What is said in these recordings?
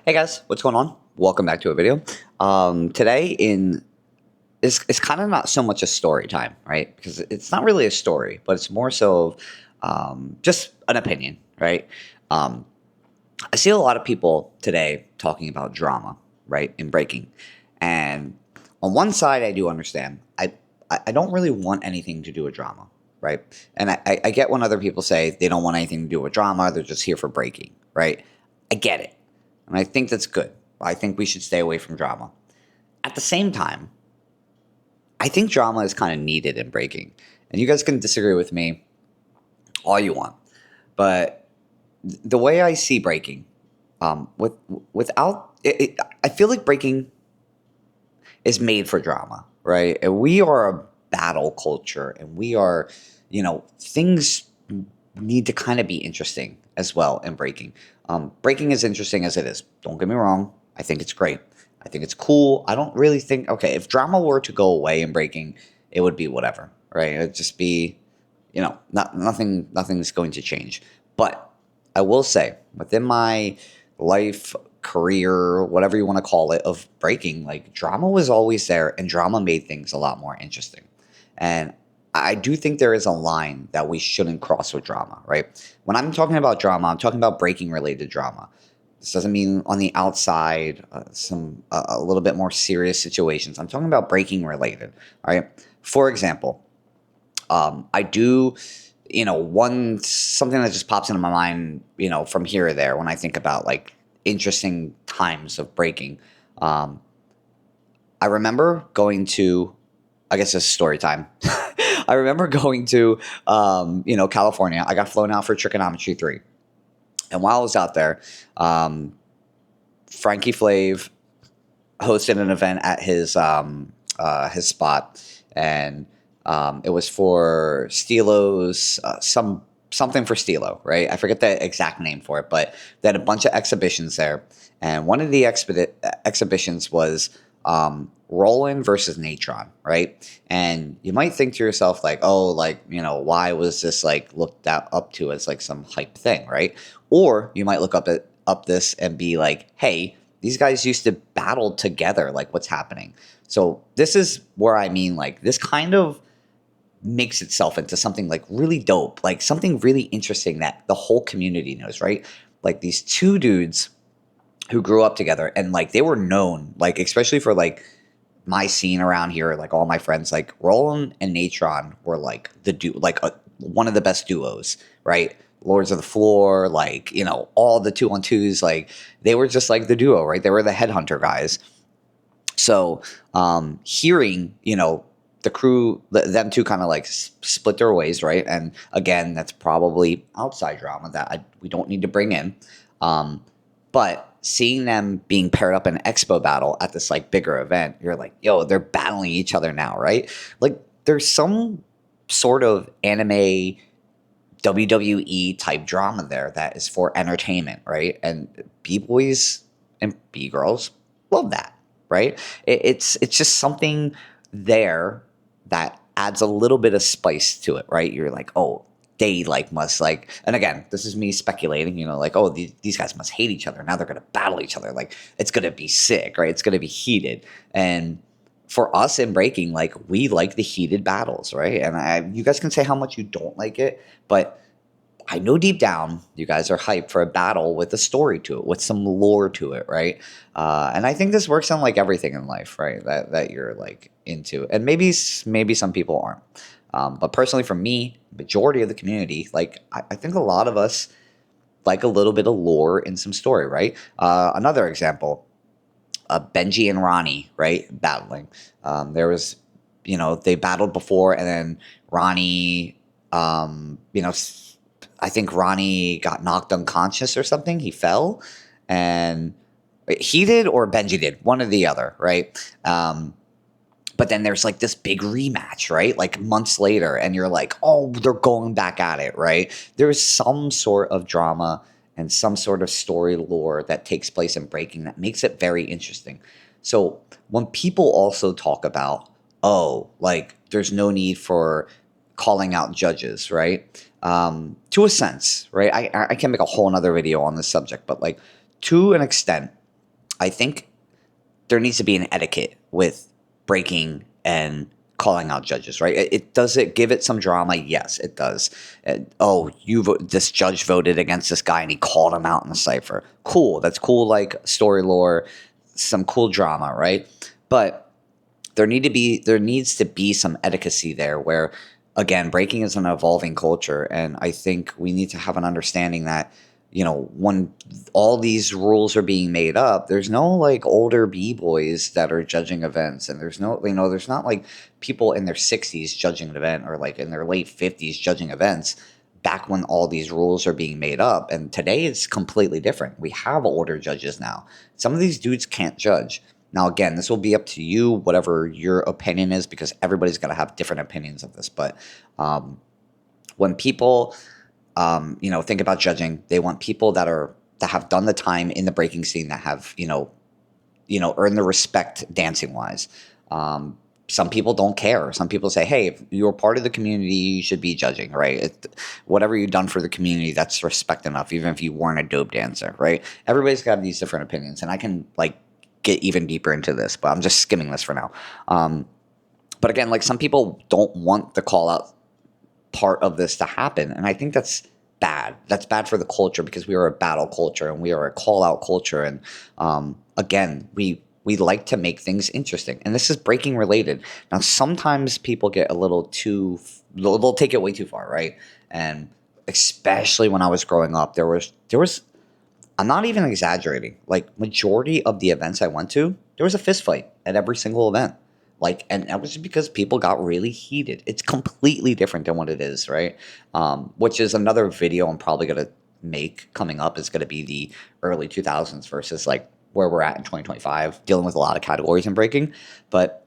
Hey guys, what's going on? Welcome back to a video. Today it's kind of not so much a story time, right? Because it's not really a story, but it's more so just an opinion, right? Um, I see a lot of people today talking about drama, right, in breaking, and on one side I do understand. I don't really want anything to do with drama, right? And I get when other people say they don't want anything to do with drama; they're just here for breaking, right? I get it. And I think that's good. I think we should stay away from drama. At the same time, I think drama is kind of needed in breaking. And you guys can disagree with me all you want. But the way I see breaking, with without I feel like breaking is made for drama, right? And we are a battle culture, and we are, things need to kind of be interesting as well in breaking. Breaking is interesting as it is. Don't get me wrong. I think it's great. I think it's cool. I don't really think, okay, if drama were to go away in breaking, it would be whatever, right? It'd just be, nothing's going to change. But I will say, within my life, career, whatever you want to call it, of breaking, like drama was always there, and drama made things a lot more interesting. And I do think there is a line that we shouldn't cross with drama, right? When I'm talking about drama, I'm talking about breaking related drama. This doesn't mean on the outside, a little bit more serious situations. I'm talking about breaking related, all right? For example, I do, one something that just pops into my mind, from here or there when I think about like interesting times of breaking. Um, I remember going to, I guess it's story time. I remember going to, California. I got flown out for trigonometry 3. And while I was out there, Frankie Flav hosted an event at his spot, and it was for Stilo's something for Stilo, right? I forget the exact name for it, but they had a bunch of exhibitions there, and one of the exhibitions was Roland versus Natron, right? And you might think to yourself like, oh, like, why was this like looked up to as like some hype thing, right? Or you might look up this and be like, hey, these guys used to battle together. Like, what's happening? So this is where I mean, like, this kind of makes itself into something like really dope, like something really interesting that the whole community knows, right? Like these two dudes who grew up together, and like they were known, like especially for like my scene around here, like all my friends, like Roland and Natron were like one of the best duos, right? Lords of the Floor, like, all the 2-on-2s, like they were just like the duo, right? They were the headhunter guys. So hearing, the crew, them two kind of like split their ways, right? And again, that's probably outside drama that we don't need to bring in. But seeing them being paired up in an expo battle at this like bigger event, you're like, yo, they're battling each other now, right? Like there's some sort of anime WWE type drama there that is for entertainment, right? And B-boys and B-girls love that, right? It's just something there that adds a little bit of spice to it, right? You're like, oh, they like must like, and again, this is me speculating, like, oh, these guys must hate each other. Now they're gonna battle each other. Like it's gonna be sick, right? It's gonna be heated. And for us in breaking, like we like the heated battles, right? And you guys can say how much you don't like it, but I know deep down you guys are hyped for a battle with a story to it, with some lore to it, right? And I think this works on like everything in life, right? That you're like into, and maybe some people aren't. But personally, for me, majority of the community, like I think a lot of us like a little bit of lore in some story, right? Another example, Benji and Ronnie, right, battling. There was, they battled before, and then Ronnie, I think Ronnie got knocked unconscious or something. He fell, and he did, or Benji did, one or the other, right? But then there's like this big rematch, right? Like months later, and you're like, oh, they're going back at it, right? There's some sort of drama and some sort of story lore that takes place in breaking that makes it very interesting. So when people also talk about, oh, like there's no need for calling out judges, right? To a sense, right? I can make a whole nother video on this subject, but like to an extent, I think there needs to be an etiquette with breaking and calling out judges, right? Does it give it some drama? Yes, it does. Oh, this judge voted against this guy and he called him out in the cipher. Cool. That's cool, like story lore, some cool drama, right? But there needs to be some etiquette there where, again, breaking is an evolving culture, and I think we need to have an understanding that, when all these rules are being made up, there's no like older b-boys that are judging events, and there's no, there's not like people in their 60s judging an event, or like in their late 50s judging events back when all these rules are being made up. And today it's completely different. We have older judges now. Some of these dudes can't judge. Now, again, this will be up to you, whatever your opinion is, because everybody's going to have different opinions of this. But when people, think about judging, they want people that have done the time in the breaking scene, that have, earned the respect dancing wise. Some people don't care. Some people say, hey, if you're part of the community, you should be judging, right? Whatever you've done for the community, that's respect enough, even if you weren't a dope dancer, right? Everybody's got these different opinions, and I can get even deeper into this, but I'm just skimming this for now. But again, like, some people don't want the call out part of this to happen, and I think that's bad. That's bad for the culture, because we are a battle culture and we are a call out culture. And again, we like to make things interesting, and this is breaking related. Now, sometimes people get they'll take it way too far, right? And especially when I was growing up, there was I'm not even exaggerating. Like, majority of the events I went to, there was a fist fight at every single event. And that was just because people got really heated. It's completely different than what it is, right? Which is another video I'm probably going to make coming up, is going to be the early 2000s versus like where we're at in 2025, dealing with a lot of categories in breaking. But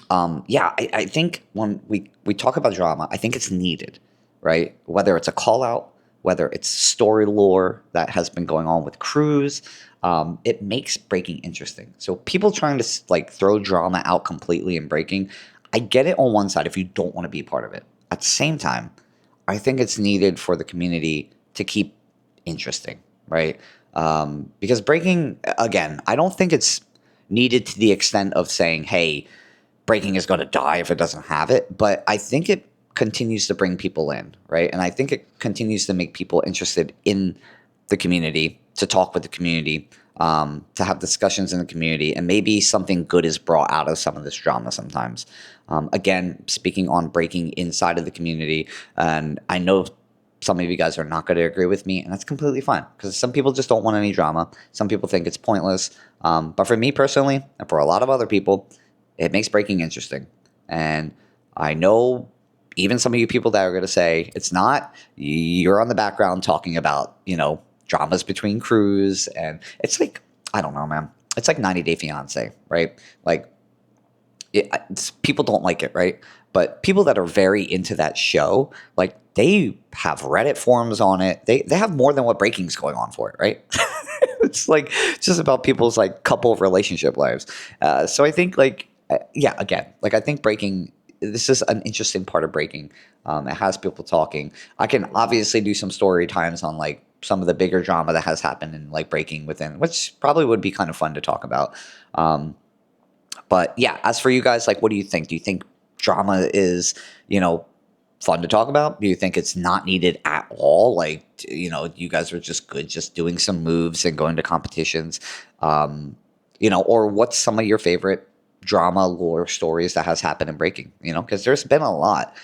I think when we talk about drama, I think it's needed, right? Whether it's a call out, whether it's story lore that has been going on with crews, it makes breaking interesting. So people trying to throw drama out completely in breaking, I get it on one side if you don't want to be a part of it. At the same time, I think it's needed for the community to keep interesting, right? Because breaking, again, I don't think it's needed to the extent of saying, hey, breaking is going to die if it doesn't have it. But I think it continues to bring people in, right? And I think it continues to make people interested in the community, to talk with the community, to have discussions in the community, and maybe something good is brought out of some of this drama sometimes. Again, speaking on breaking inside of the community, and I know some of you guys are not going to agree with me, and that's completely fine, because some people just don't want any drama. Some people think it's pointless. But for me personally, and for a lot of other people, it makes breaking interesting. And I know even some of you people that are going to say it's not, you're on the background talking about, dramas between crews. And it's like, I don't know, man. It's like 90 Day Fiance, right? Like, people don't like it, right? But people that are very into that show, like, they have Reddit forums on it. They have more than what breaking's going on for it, right? It's like just about people's couple relationship lives. So I think again, I think breaking, this is an interesting part of breaking. It has people talking. I can obviously do some story times on some of the bigger drama that has happened in breaking within, which probably would be kind of fun to talk about. But yeah, as for you guys, what do you think? Do you think drama is, fun to talk about? Do you think it's not needed at all? You guys are just good just doing some moves and going to competitions, or what's some of your favorite drama lore stories that has happened in breaking, because there's been a lot,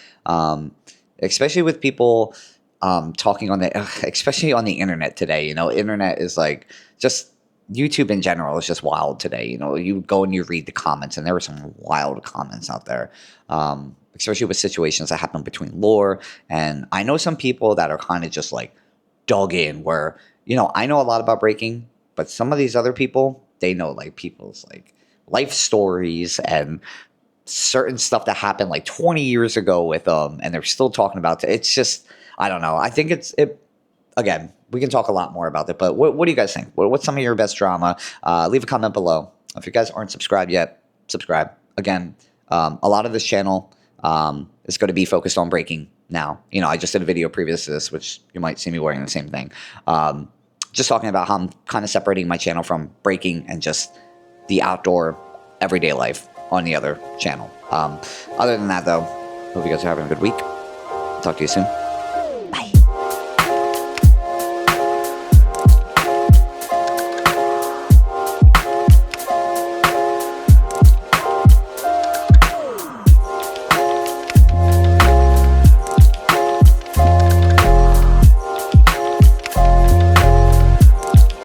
especially with people talking on especially on the internet today. Internet is just YouTube in general is just wild today. You go and you read the comments, and there were some wild comments out there, especially with situations that happen between lore. And I know some people that are kind of just dug in, where, I know a lot about breaking, but some of these other people, they know people's life stories and certain stuff that happened 20 years ago with them, and they're still talking about it. It's just, I don't know. I think again, we can talk a lot more about it, but what do you guys think? What's some of your best drama? Leave a comment below. If you guys aren't subscribed yet, subscribe. Again, a lot of this channel is going to be focused on breaking now. I just did a video previous to this, which you might see me wearing the same thing. just talking about how I'm kind of separating my channel from breaking and just the outdoor everyday life on the other channel. Other than that, though, hope you guys are having a good week. Talk to you soon.